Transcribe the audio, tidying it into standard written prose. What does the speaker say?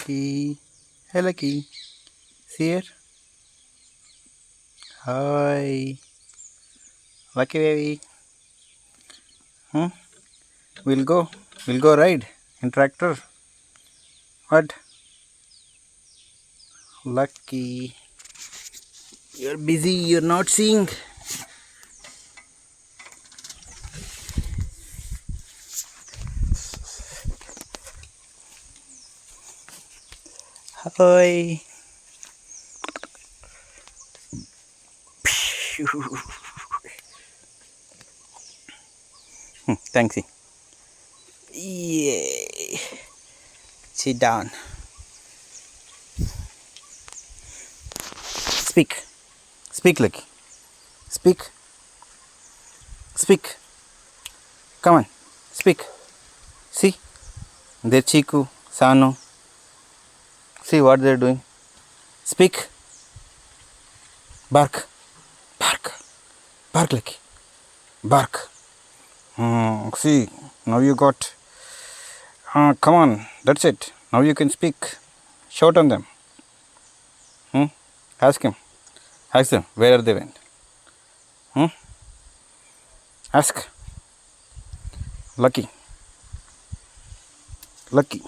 Lucky. Hey, Lucky. See here. Hi. Lucky baby. Hmm? We'll go. We'll go ride in tractor. What? Lucky. You're busy. You're not seeing. Hi. Thanks. Yay. Sit down. Speak. Speak, Lucky. Speak. Speak. Come on. Speak. See? They're Chiku, Sanu. See what they're doing. Speak. Bark. Bark. Bark, Lucky. Bark. See, now you got. Come on, that's it. Now you can speak. Shout on them. Ask him. Ask them where they went. Ask. Lucky. Lucky.